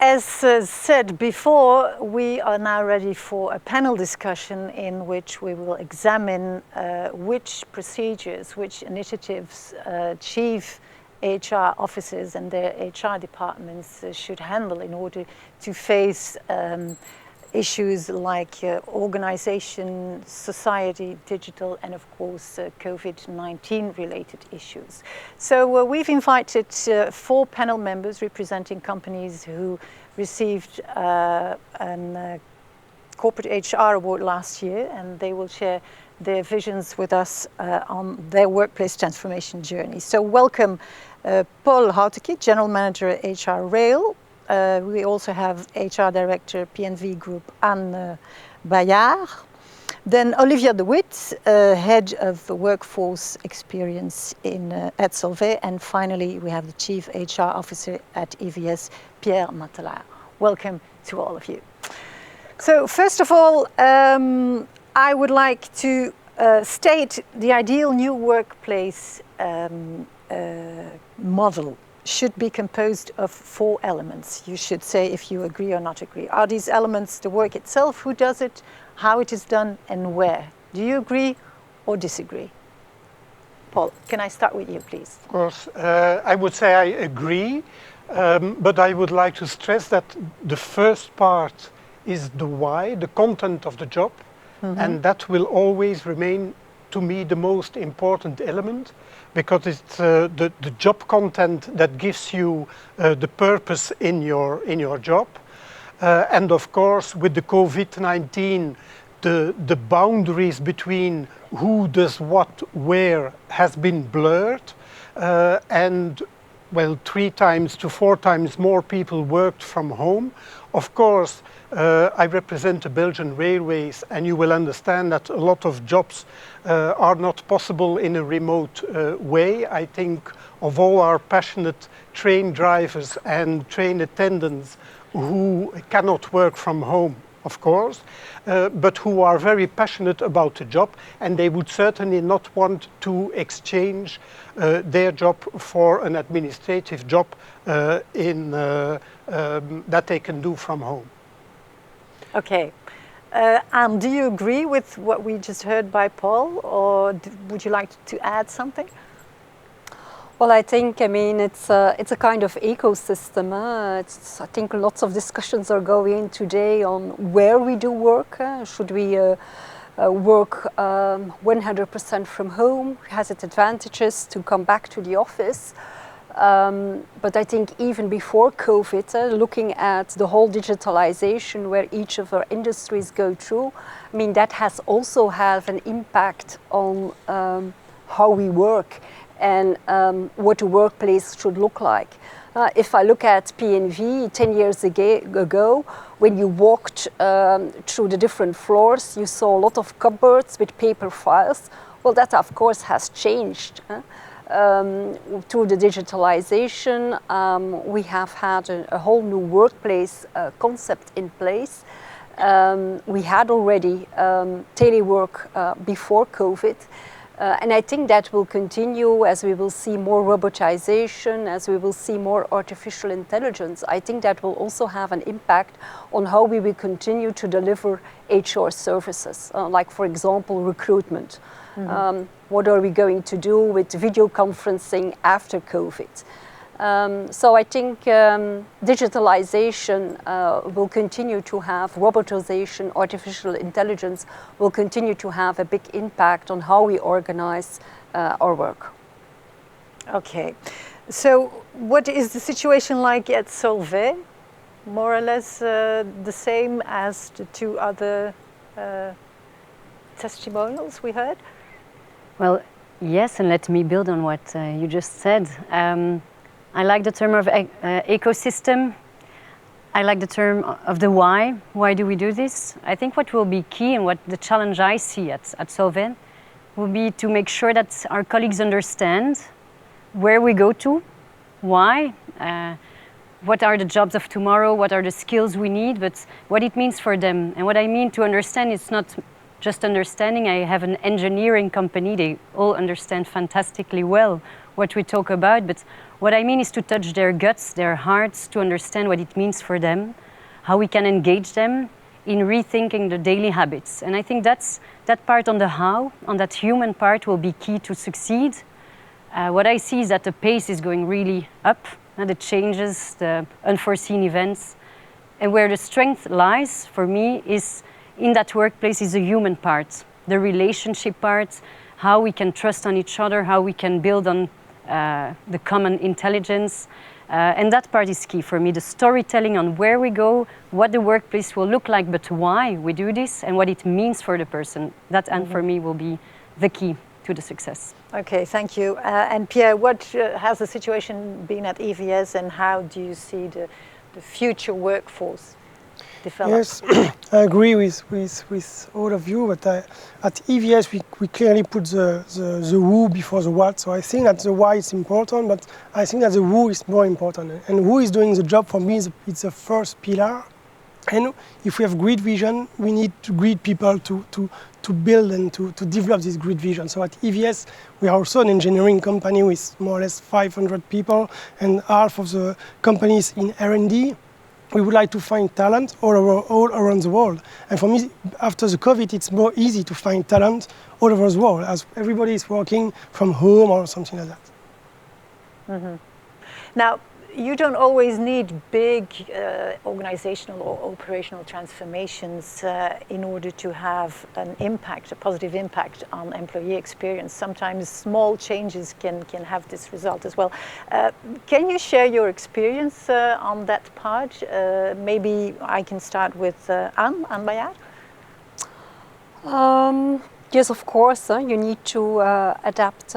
as said before, we are now ready for a panel discussion in which we will examine which procedures, which initiatives chief HR officers and their HR departments should handle in order to face issues like organization, society, digital, and of course COVID-19 related issues. So we've invited 4 panel members representing companies who received a corporate HR award last year, and they will share their visions with us on their workplace transformation journey. So welcome Paul Houteke, General Manager at HR Rail. We also have HR Director, PNV Group, Anne Bayard. Then Olivia de Wit, Head of Workforce Experience at Solvay. And finally, we have the Chief HR Officer at EVS, Pierre Matelar. Welcome to all of you. So first of all, I would like to state the ideal new workplace model should be composed of 4 elements. You should say if you agree or not agree. Are these elements the work itself, who does it, how it is done, and where? Do you agree or disagree? Paul, can I start with you, please? Of course, I would say I agree, but I would like to stress that the first part is the why, the content of the job, and that will always remain, to me, the most important element, because it's the job content that gives you the purpose in your job. And of course, with the COVID-19, the boundaries between who does what where has been blurred, and well, 3 times to 4 times more people worked from home. Of course, I represent the Belgian Railways, and you will understand that a lot of jobs are not possible in a remote way. I think of all our passionate train drivers and train attendants who cannot work from home, of course, but who are very passionate about the job, and they would certainly not want to exchange their job for an administrative job that they can do from home. Okay. Anne, do you agree with what we just heard by Paul, or would you like to add something? Well, I think, it's a kind of ecosystem. I think lots of discussions are going today on where we do work. Should we work 100% from home? Has it advantages to come back to the office? But I think even before COVID, looking at the whole digitalization where each of our industries go through, that has also had an impact on how we work and what a workplace should look like. If I look at PNV 10 years ago, when you walked through the different floors, you saw a lot of cupboards with paper files. Well, that of course has changed. Through the digitalization, we have had a whole new workplace concept in place. We had already telework before COVID. And I think that will continue as we will see more robotization, as we will see more artificial intelligence. I think that will also have an impact on how we will continue to deliver HR services, like for example, recruitment. What are we going to do with video conferencing after COVID? So I think digitalization will continue to have, robotization, artificial intelligence will continue to have a big impact on how we organize our work. Okay, so what is the situation like at Solvay? More or less the same as the 2 other testimonials we heard? Well, yes, and let me build on what you just said. I like the term of ecosystem. I like the term of the why. Why do we do this? I think what will be key and what the challenge I see at Solvay will be to make sure that our colleagues understand where we go to, why, what are the jobs of tomorrow, what are the skills we need, but what it means for them. And what I mean to understand, it's not just understanding. I have an engineering company, they all understand fantastically well what we talk about, but what I mean is to touch their guts, their hearts, to understand what it means for them, how we can engage them in rethinking the daily habits. And I think that part on the how, on that human part, will be key to succeed. What I see is that the pace is going really up, and the changes, the unforeseen events. And where the strength lies, for me, is in that workplace is the human part, the relationship part, how we can trust on each other, how we can build on the common intelligence. And that part is key for me, the storytelling on where we go, what the workplace will look like, but why we do this, and what it means for the person. That, and for me, will be the key to the success. Okay, thank you. And Pierre, what has the situation been at EVS, and how do you see the future workforce develop? Yes, I agree with all of you, but at EVS we clearly put the who before the what, so I think that the why is important, but I think that the who is more important. And who is doing the job for me, it's the first pillar. And if we have great vision, we need to great people to build and to develop this great vision. So at EVS, we are also an engineering company with more or less 500 people, and half of the companies in R&D. We would like to find talent all around the world. And for me, after the COVID, it's more easy to find talent all over the world, as everybody is working from home or something like that. Mm-hmm. Now, you don't always need big organizational or operational transformations in order to have an impact, a positive impact on employee experience. Sometimes small changes can have this result as well. Can you share your experience on that part? Maybe I can start with Anne Bayard. Yes, of course, you need to adapt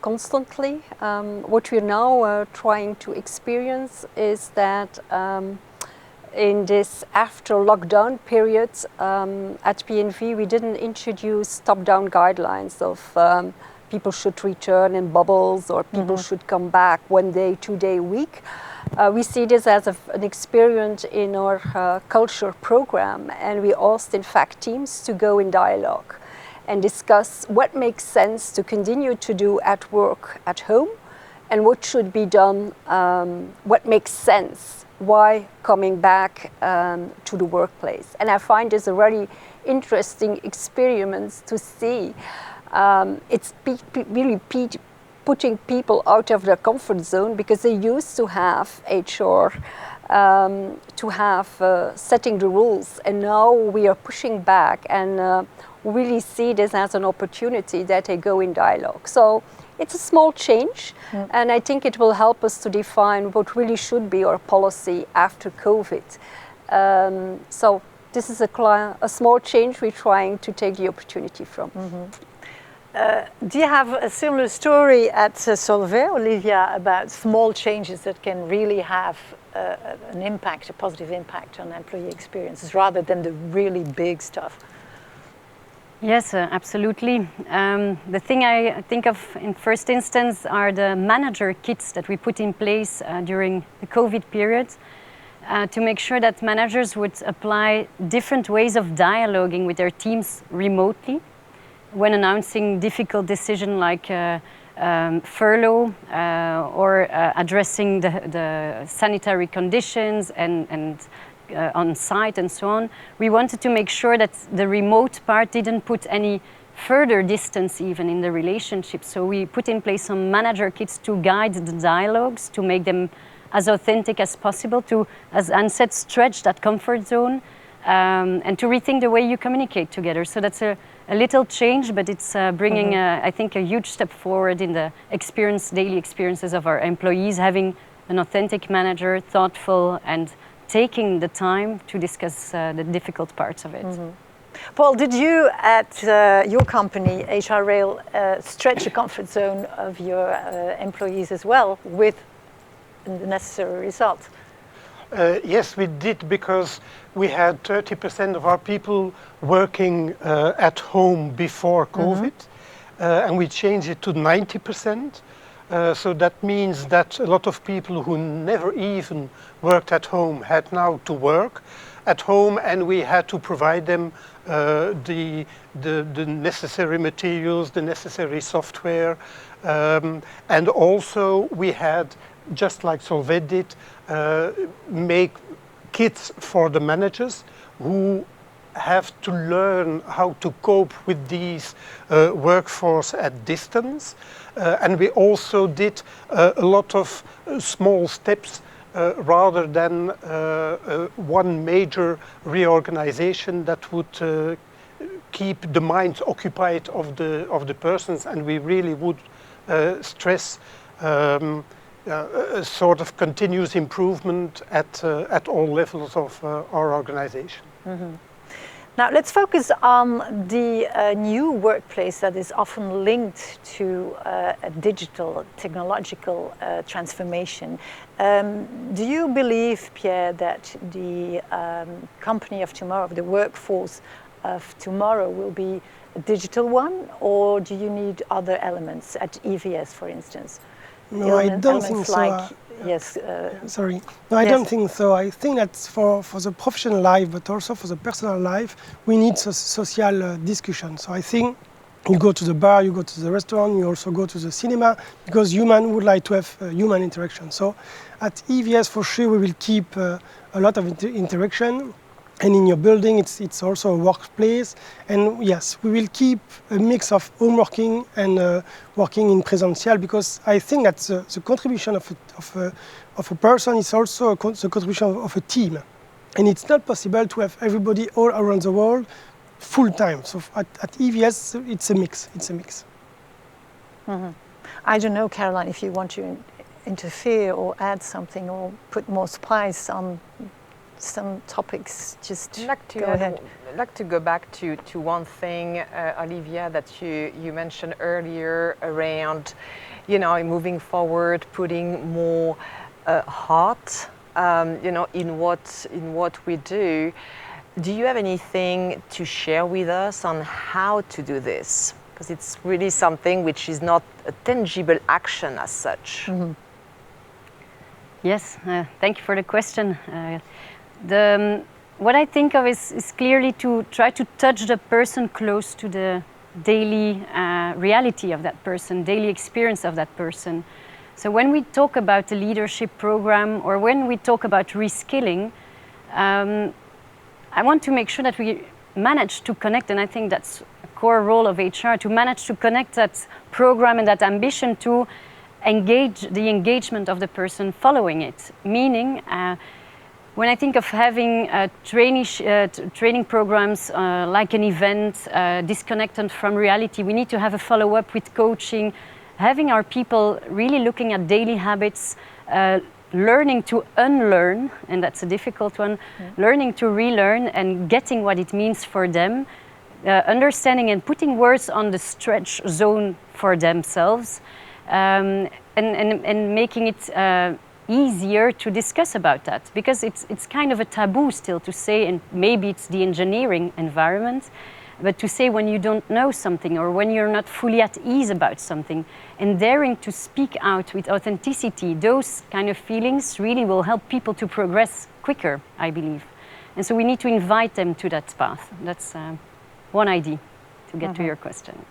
constantly. What we're now trying to experience is that in this after lockdown period at BNV, we didn't introduce top-down guidelines of people should return in bubbles or people should come back 1 day, 2 day a week. We see this as an experience in our culture program, and we asked, in fact, teams to go in dialogue and discuss what makes sense to continue to do at work at home and what should be done, what makes sense, why coming back to the workplace. And I find this a very interesting experience to see. It's really putting people out of their comfort zone, because they used to have HR to have setting the rules, and now we are pushing back and really see this as an opportunity that they go in dialogue. So it's a small change, and I think it will help us to define what really should be our policy after COVID. So this is a small change we're trying to take the opportunity from. Do you have a similar story at Solvay, Olivia, about small changes that can really have an impact, a positive impact on employee experiences, rather than the really big stuff? Yes, absolutely. The thing I think of in first instance are the manager kits that we put in place during the COVID period to make sure that managers would apply different ways of dialoguing with their teams remotely when announcing difficult decisions like furlough or addressing the sanitary conditions and on site and so on. We wanted to make sure that the remote part didn't put any further distance even in the relationship. So we put in place some manager kits to guide the dialogues, to make them as authentic as possible, to, as Anne said, stretch that comfort zone and to rethink the way you communicate together. So that's a little change, but it's bringing, I think, a huge step forward in the daily experiences of our employees, having an authentic manager, thoughtful, and taking the time to discuss the difficult parts of it. Paul, did you at your company, HR Rail, stretch the comfort zone of your employees as well with the necessary result? Yes, we did, because we had 30% of our people working at home before COVID, and we changed it to 90%. So that means that a lot of people who never even worked at home had now to work at home, and we had to provide them the necessary materials, the necessary software, and also we had, just like Solvay did, make kits for the managers who have to learn how to cope with these workforce at distance. And we also did a lot of small steps rather than one major reorganization that would keep the minds occupied of the persons, and we really would stress a sort of continuous improvement at all levels of our organization. Mm-hmm. Now let's focus on the new workplace that is often linked to a digital, technological transformation. Do you believe, Pierre, that the company of tomorrow, the workforce of tomorrow will be a digital one, or do you need other elements at EVS, for instance? No, I don't think so. Like, yes. Sorry. No, I don't think so. I think that for the professional life, but also for the personal life, we need social discussion. So I think you go to the bar, you go to the restaurant, you also go to the cinema, because human would like to have human interaction. So at EVS, for sure, we will keep a lot of interaction. And in your building, it's also a workplace. And yes, we will keep a mix of home working and working in presential, because I think that the contribution of a person is also the contribution of a team. And it's not possible to have everybody all around the world full time. So at EVS, it's a mix. It's a mix. Mm-hmm. I don't know, Caroline, if you want to interfere or add something or put more spice on some topics, just go ahead. I'd like to go back to one thing, Olivia, that you mentioned earlier around, moving forward, putting more heart, in what we do. Do you have anything to share with us on how to do this? Because it's really something which is not a tangible action as such. Mm-hmm. Yes, thank you for the question. What I think of is clearly to try to touch the person close to the daily reality of that person, daily experience of that person. So when we talk about the leadership program, or when we talk about reskilling, I want to make sure that we manage to connect, and I think that's a core role of HR, to manage to connect that program and that ambition to the engagement of the person following it. Meaning, when I think of having training programs like an event, disconnected from reality, we need to have a follow-up with coaching, having our people really looking at daily habits, learning to unlearn, and that's a difficult one, learning to relearn and getting what it means for them, understanding and putting words on the stretch zone for themselves, and making it easier to discuss about that, because it's kind of a taboo still to say, and maybe it's the engineering environment, but to say when you don't know something or when you're not fully at ease about something, and daring to speak out with authenticity, those kind of feelings really will help people to progress quicker, I believe. And so we need to invite them to that path. That's one idea to get to your question.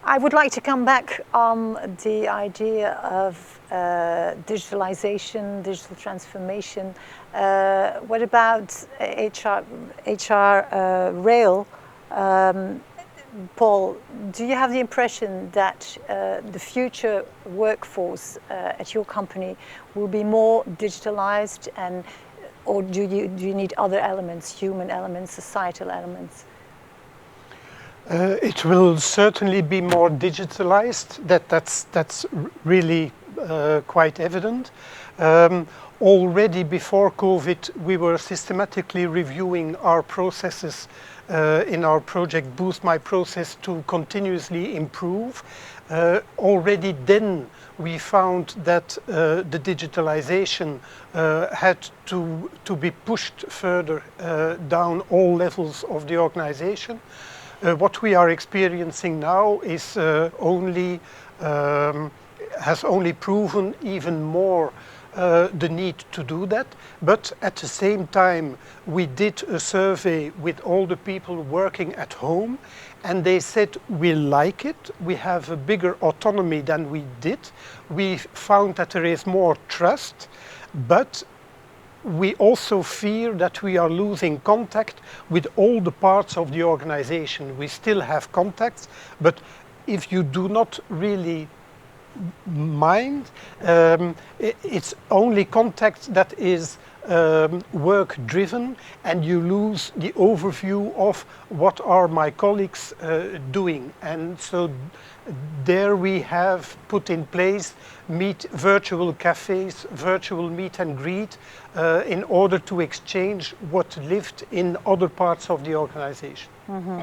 I would like to come back on the idea of digitalization, digital transformation. What about HR Rail? Paul, do you have the impression that the future workforce at your company will be more digitalized, or do you need other elements, human elements, societal elements? It will certainly be more digitalized. That's really quite evident. Already before COVID, we were systematically reviewing our processes in our project Boost My Process to continuously improve. Already then we found that the digitalization had to be pushed further down all levels of the organization. What we are experiencing now is only has only proven even more the need to do that. But at the same time, we did a survey with all the people working at home, and they said we like it, we have a bigger autonomy than we did, we found that there is more trust, but we also fear that we are losing contact with all the parts of the organization. We still have contacts, but if you do not really mind, it's only contact that is work driven, and you lose the overview of what are my colleagues doing. And so there we have put in place virtual cafes, virtual meet and greet, in order to exchange what lived in other parts of the organization. Mm-hmm.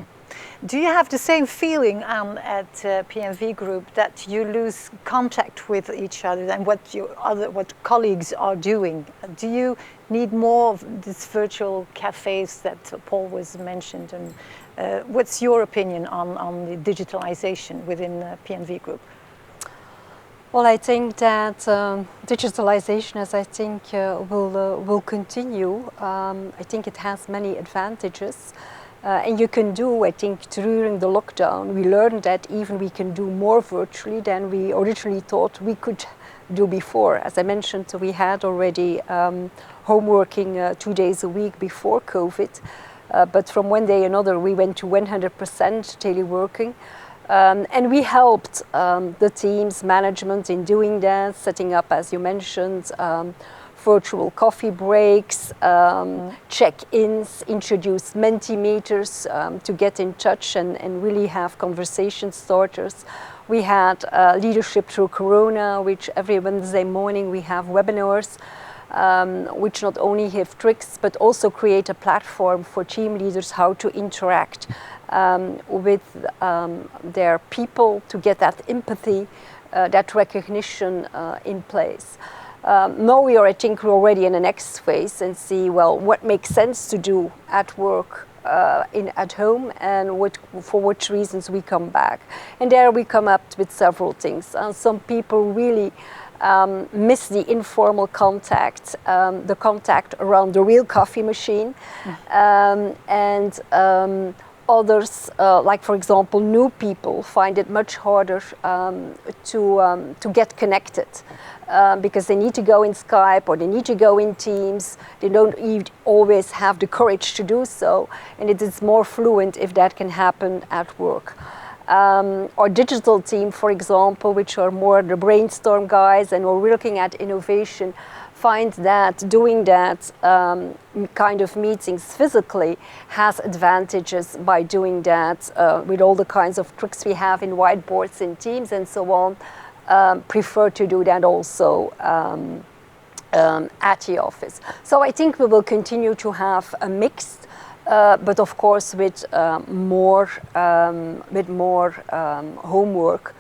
Do you have the same feeling at PNV Group, that you lose contact with each other and what colleagues are doing? Do you need more of these virtual cafes that Paul was mentioned? And what's your opinion on the digitalization within PNV Group? Well, I think that digitalization, as I think, will continue. I think it has many advantages. And you can do, I think, during the lockdown, we learned that even we can do more virtually than we originally thought we could do before. As I mentioned, we had already homeworking 2 days a week before COVID, but from one day another we went to 100% teleworking. And we helped the team's management in doing that, setting up, as you mentioned, virtual coffee breaks, check-ins, introduce Mentimeters to get in touch and really have conversation starters. We had Leadership Through Corona, which every Wednesday morning we have webinars, which not only have tricks, but also create a platform for team leaders how to interact with their people to get that empathy, that recognition in place. Now we are, I think, we're already in the next phase and see, well, what makes sense to do at work, at home, and for which reasons we come back. And there we come up with several things. Some people really miss the informal contact, the contact around the real coffee machine, and others, like for example, new people find it much harder to get connected because they need to go in Skype or they need to go in Teams. They don't always have the courage to do so, and it is more fluent if that can happen at work. Our digital team, for example, which are more the brainstorm guys and are looking at innovation, find that doing that kind of meetings physically has advantages by doing that with all the kinds of tricks we have in whiteboards in Teams and so on. Prefer to do that also at the office. So I think we will continue to have a mix, but of course with more homework.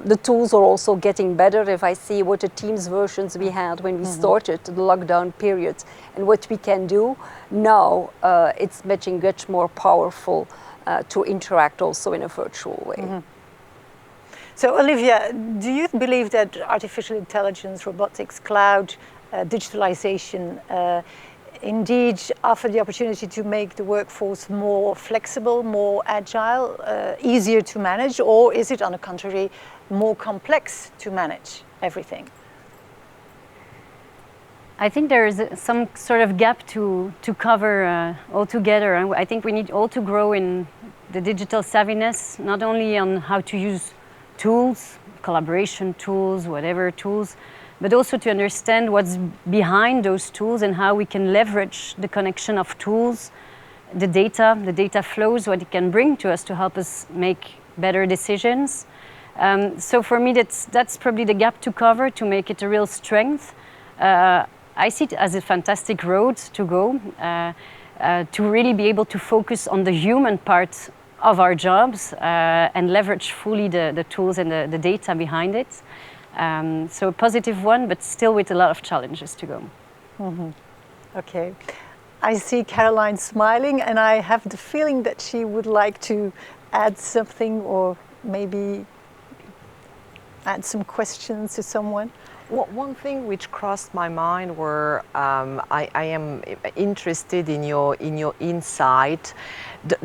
The tools are also getting better. If I see what the Teams versions we had when we started the lockdown period and what we can do now, it's much more powerful to interact also in a virtual way. So Olivia, do you believe that artificial intelligence, robotics, cloud, digitalization indeed offer the opportunity to make the workforce more flexible, more agile, easier to manage, or is it on the contrary more complex to manage everything? I think there is some sort of gap to cover altogether. And I think we need all to grow in the digital savviness, not only on how to use tools, collaboration tools, whatever tools, but also to understand what's behind those tools and how we can leverage the connection of tools, the data flows, what it can bring to us to help us make better decisions. So for me, that's probably the gap to cover, to make it a real strength. I see it as a fantastic road to go, to really be able to focus on the human part of our jobs and leverage fully the tools and the data behind it. So a positive one, but still with a lot of challenges to go. Okay. I see Caroline smiling, and I have the feeling that she would like to add something, or maybe add some questions to someone? One thing which crossed my mind were I am interested in your insight.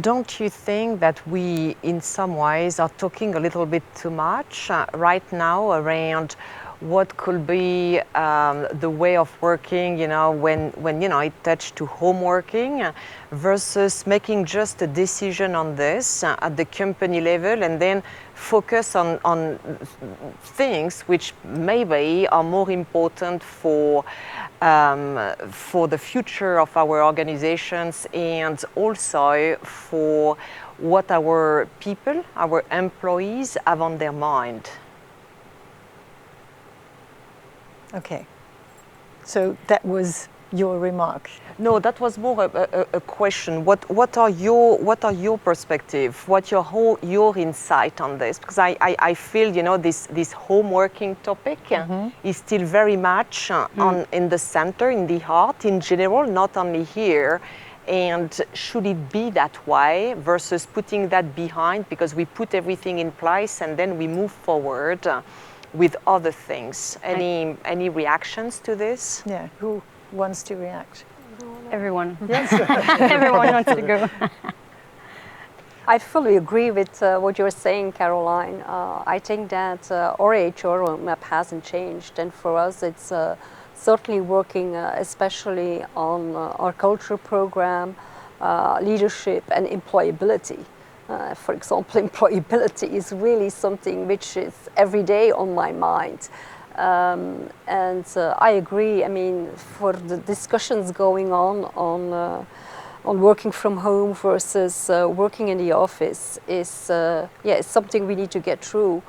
Don't you think that we, in some ways, are talking a little bit too much right now around what could be the way of working, when it touched to home working, versus making just a decision on this at the company level and then focus on things which maybe are more important for the future of our organizations and also for what our people, our employees have on their mind. Okay. So that was your remark. No, that was more a question. What are your perspective? What's your insight on this? Because I feel this home working topic is still very much in the center, in the heart, in general, not only here. And should it be that way versus putting that behind because we put everything in place and then we move forward with other things? Any reactions to this? Yeah. Who wants to react? Everyone. Yes. Everyone wants to go. I fully agree with what you're saying, Caroline. I think that our HR roadmap hasn't changed, and for us it's certainly working especially on our culture program, leadership and employability. For example, employability is really something which is every day on my mind. And I agree. I mean, for the discussions going on working from home versus working in the office is it's something we need to get through.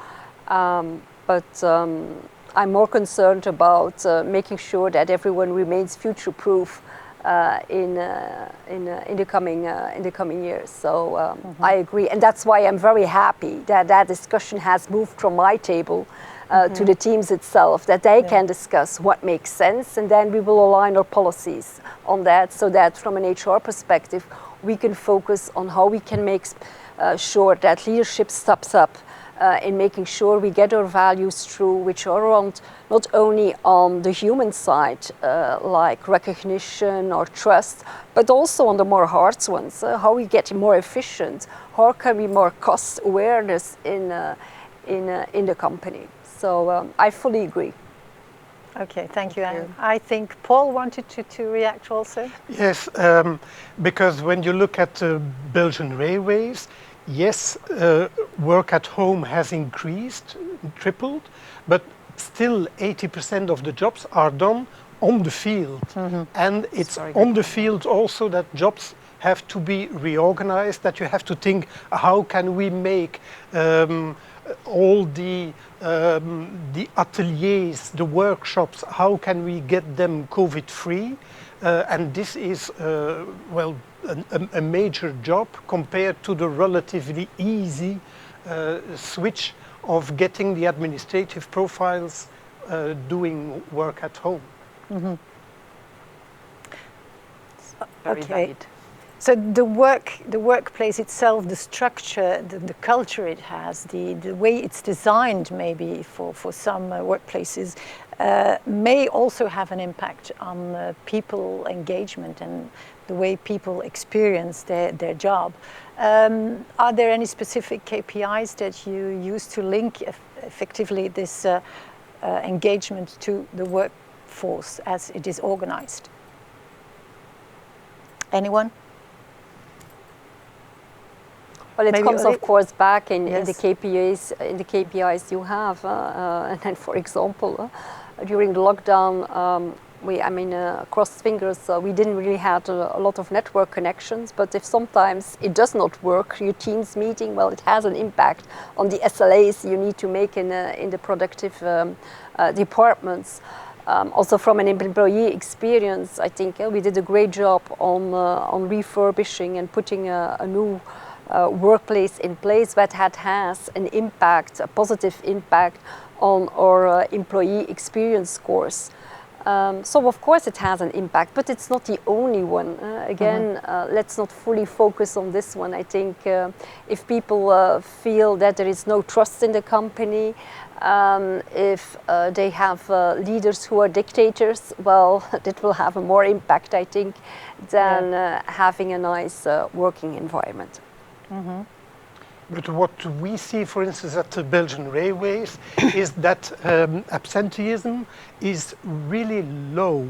But I'm more concerned about making sure that everyone remains future-proof in the coming years. So I agree, and that's why I'm very happy that discussion has moved from my table to the teams itself, that they can discuss what makes sense, and then we will align our policies on that, so that from an HR perspective, we can focus on how we can make sure that leadership steps up in making sure we get our values through, which are around not only on the human side, like recognition or trust, but also on the more hard ones, how we get more efficient, how can we more cost awareness in the company. So I fully agree. Okay, thank you, Anne. I think Paul wanted to react also. Yes, because when you look at Belgian railways, yes, work at home has increased, tripled, but still 80% of the jobs are done on the field. And it's on the field also that jobs have to be reorganized, that you have to think, how can we make all the ateliers, the workshops, how can we get them COVID-free? And this is, a major job compared to the relatively easy switch of getting the administrative profiles doing work at home. Very valid. So the workplace itself, the structure, the culture it has, the way it's designed maybe for some workplaces may also have an impact on people engagement and the way people experience their job. Are there any specific KPIs that you use to link effectively this engagement to the workforce as it is organized? Anyone? Well, it comes, of course, back in Yes. the KPIs you have. And then, for example, during the lockdown, cross fingers, we didn't really have a lot of network connections. But if sometimes it does not work, your team's meeting, well, it has an impact on the SLAs you need to make in the productive departments. Also, from an employee experience, I think we did a great job on refurbishing and putting a new workplace in place that has an impact, a positive impact on our employee experience scores. So of course it has an impact, but it's not the only one. Again, let's not fully focus on this one. I think if people feel that there is no trust in the company, if they have leaders who are dictators, well, that will have a more impact, I think, than having a nice working environment. But what we see, for instance, at the Belgian Railways is that absenteeism is really low.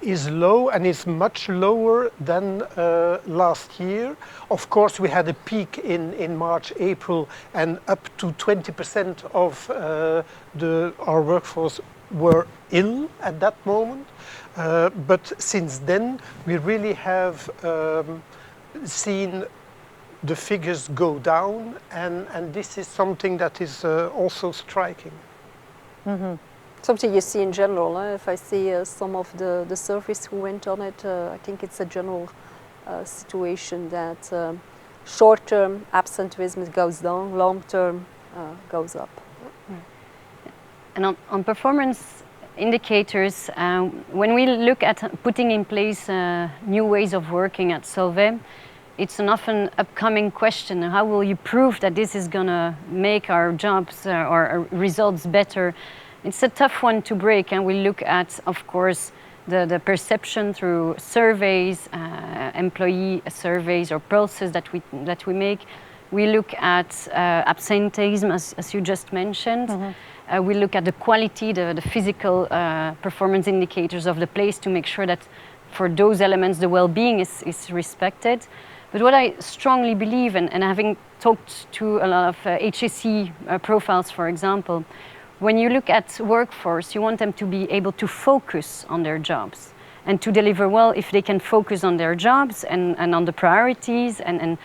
Is low and is much lower than last year. Of course, we had a peak in March, April, and up to 20% of our workforce were ill at that moment. But since then, we really have seen the figures go down, and this is something that is also striking. Something you see in general. If I see some of the surveys who went on it, I think it's a general situation that short-term absenteeism goes down, long-term goes up. And on performance indicators, when we look at putting in place new ways of working at Solvay, it's an often upcoming question. How will you prove that this is going to make our jobs or our results better? It's a tough one to break, and we look at, of course, the perception through surveys, employee surveys or pulses that we make. We look at absenteeism, as you just mentioned. We look at the quality, the physical performance indicators of the place to make sure that for those elements the well-being is respected. But what I strongly believe, and having talked to a lot of HSE profiles, for example, when you look at workforce, you want them to be able to focus on their jobs and to deliver well. If they can focus on their jobs and on the priorities and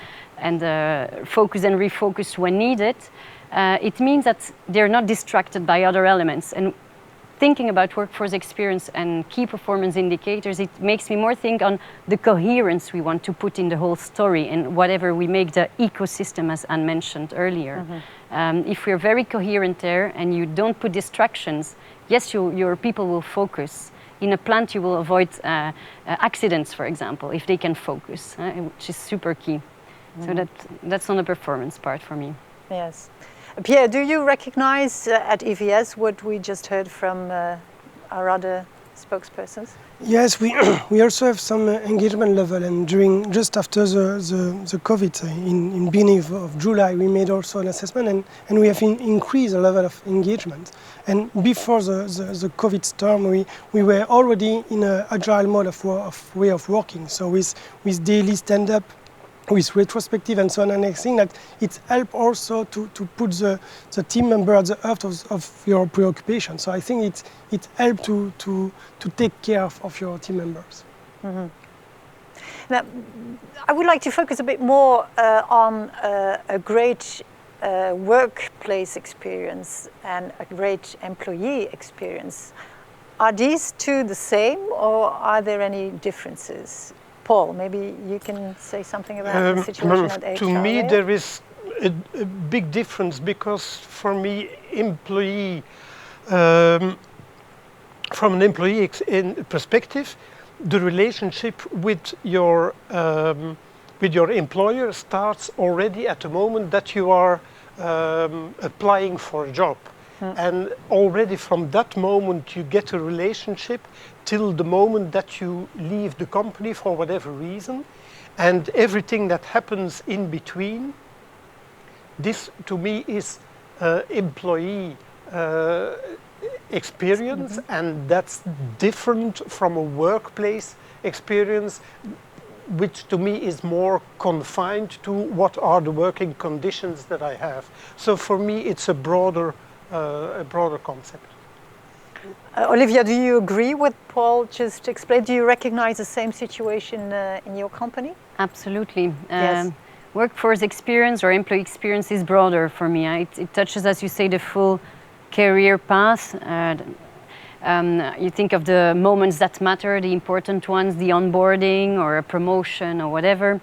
focus and refocus when needed, it means that they're not distracted by other elements. And thinking about workforce experience and key performance indicators, it makes me more think on the coherence we want to put in the whole story and whatever we make the ecosystem, as Anne mentioned earlier. If we're very coherent there and you don't put distractions, yes, your people will focus. In a plant, you will avoid accidents, for example, if they can focus, which is super key. So that's on the performance part for me. Yes. Pierre, do you recognize at EVS what we just heard from our other spokespersons? Yes, we also have some engagement level, and just after the COVID, in beginning of July, we made also an assessment, and we have increased the level of engagement. And before the COVID storm, we were already in an agile mode of way of working. So with daily stand-up, with retrospective and so on, and I think that it helps also to put the team member at the heart of your preoccupation. So I think it helps to take care of your team members. Now, I would like to focus a bit more on a great workplace experience and a great employee experience. Are these two the same, or are there any differences? Paul, maybe you can say something about the situation at HR. To me, there is a big difference, because for me, from an employee perspective, the relationship with your employer starts already at the moment that you are applying for a job. And already from that moment you get a relationship till the moment that you leave the company for whatever reason, and everything that happens in between. This to me is employee experience, and that's different from a workplace experience, which to me is more confined to what are the working conditions that I have. So for me it's a broader concept. Olivia, do you agree with Paul just explained? Do you recognize the same situation in your company? Absolutely. Yes. Workforce experience or employee experience is broader for me. It touches, as you say, the full career path. You think of the moments that matter, the important ones, the onboarding or a promotion or whatever.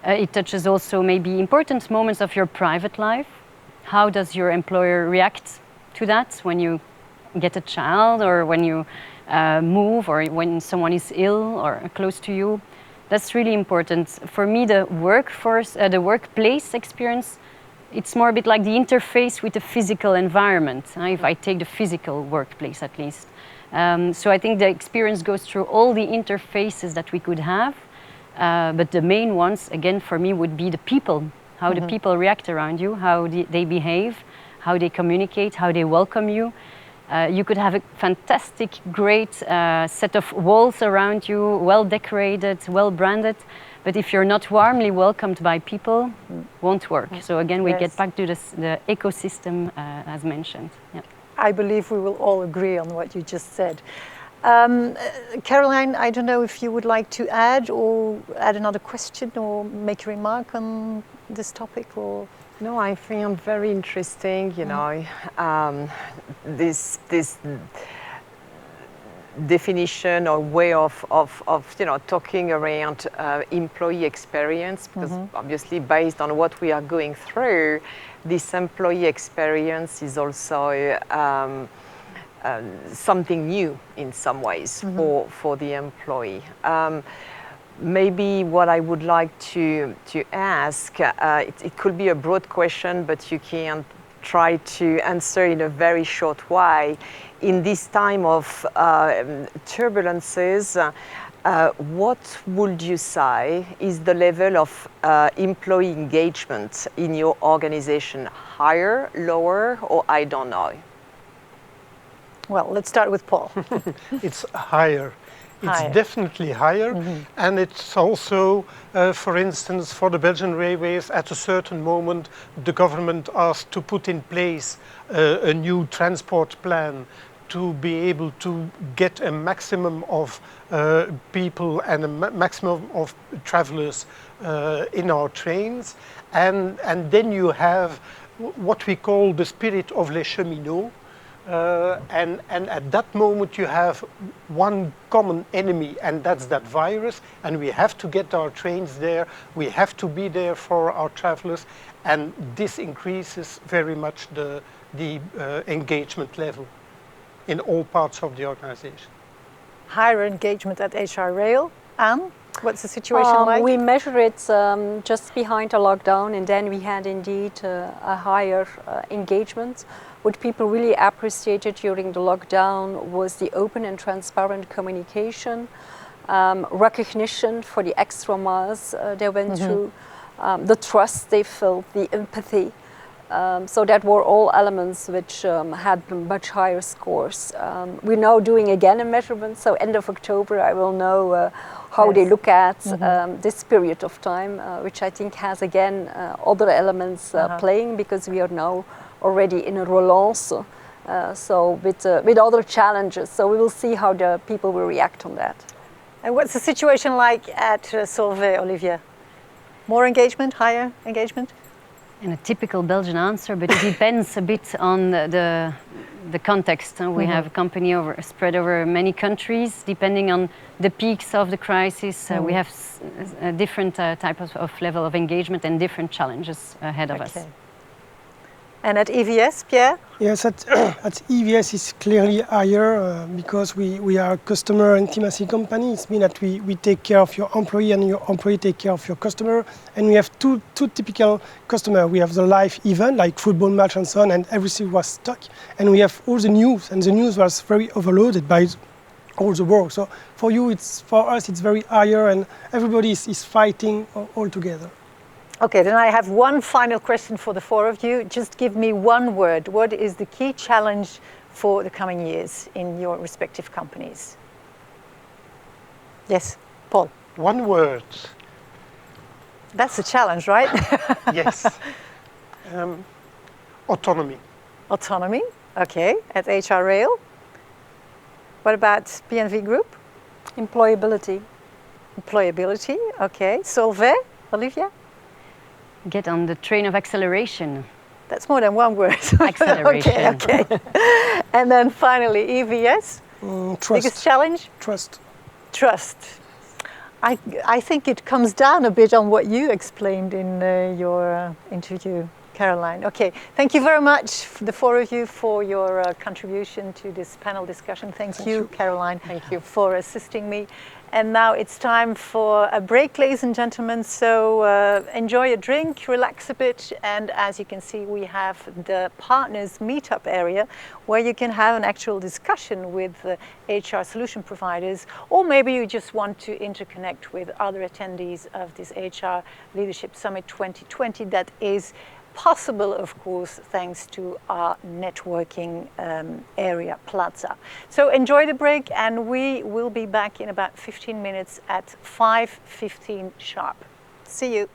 It touches also maybe important moments of your private life. How does your employer react to that when you get a child, or when you move, or when someone is ill or close to you. That's really important. For me, the workplace experience, it's more a bit like the interface with the physical environment, if I take the physical workplace at least. So I think the experience goes through all the interfaces that we could have, but the main ones, again, for me, would be the people, how the people react around you, how they behave, how they communicate, how they welcome you. You could have a fantastic, great set of walls around you, well decorated, well branded, but if you're not warmly welcomed by people, won't work. So again, we get back to the ecosystem as mentioned. Yeah. I believe we will all agree on what you just said. Caroline, I don't know if you would like to add another question or make a remark on this topic, or... No, I found very interesting, you know, this definition or way of you know, talking around employee experience, because obviously based on what we are going through, this employee experience is also something new in some ways for the employee. Maybe what I would like to ask, it could be a broad question, but you can try to answer in a very short way. In this time of turbulences, what would you say is the level of employee engagement in your organization? Higher, lower, or I don't know? Well, let's start with Paul. It's higher. It's Higher. Definitely higher, and it's also, for instance, for the Belgian Railways, at a certain moment, the government asked to put in place a new transport plan to be able to get a maximum of people and a maximum of travelers in our trains, and then you have what we call the spirit of les cheminots. And at that moment you have one common enemy, and that's that virus, and we have to get our trains there, we have to be there for our travelers, and this increases very much the engagement level in all parts of the organization. Higher engagement at HR Rail. Anne, what's the situation like? We measure it just behind the lockdown, and then we had indeed a higher engagement. What people really appreciated during the lockdown was the open and transparent communication, recognition for the extra miles they went through, the trust they felt, the empathy. So that were all elements which had much higher scores. We're now doing again a measurement, so end of October I will know how they look at this period of time, which I think has again other elements playing, because we are now already in a relance, so with other challenges. So we will see how the people will react on that. And what's the situation like at Solvay, Olivia? More engagement, higher engagement? And a typical Belgian answer, but it depends a bit on the context. We have a company spread over many countries. Depending on the peaks of the crisis, we have a different type of level of engagement and different challenges ahead of us. And at EVS, Pierre? Yes, at EVS is clearly higher because we are a customer intimacy company. It means that we take care of your employee and your employee take care of your customer. And we have two typical customers. We have the live event, like football match and so on, and everything was stuck. And we have all the news, and the news was very overloaded by all the work. So for us, it's very higher, and everybody is fighting all together. Okay, then I have one final question for the four of you. Just give me one word. What is the key challenge for the coming years in your respective companies? Yes, Paul. One word. That's a challenge, right? Yes. Autonomy. Autonomy, okay, at HR Rail. What about BNV Group? Employability. Employability, okay. Solvay, Olivia? Get on the train of acceleration. That's more than one word. Acceleration. Okay. And then finally, EVS? Trust. Biggest challenge? Trust. Trust. I think it comes down a bit on what you explained in your interview, Caroline. Okay, thank you very much, the four of you, for your contribution to this panel discussion. Thank you, Caroline, Thank you. for assisting me. And now it's time for a break, ladies and gentlemen. So enjoy a drink, relax a bit, and as you can see, we have the partners meetup area where you can have an actual discussion with HR solution providers, or maybe you just want to interconnect with other attendees of this HR Leadership Summit 2020 that is possible, of course, thanks to our networking area, Plaza. So enjoy the break, and we will be back in about 15 minutes at 5:15 sharp. See you.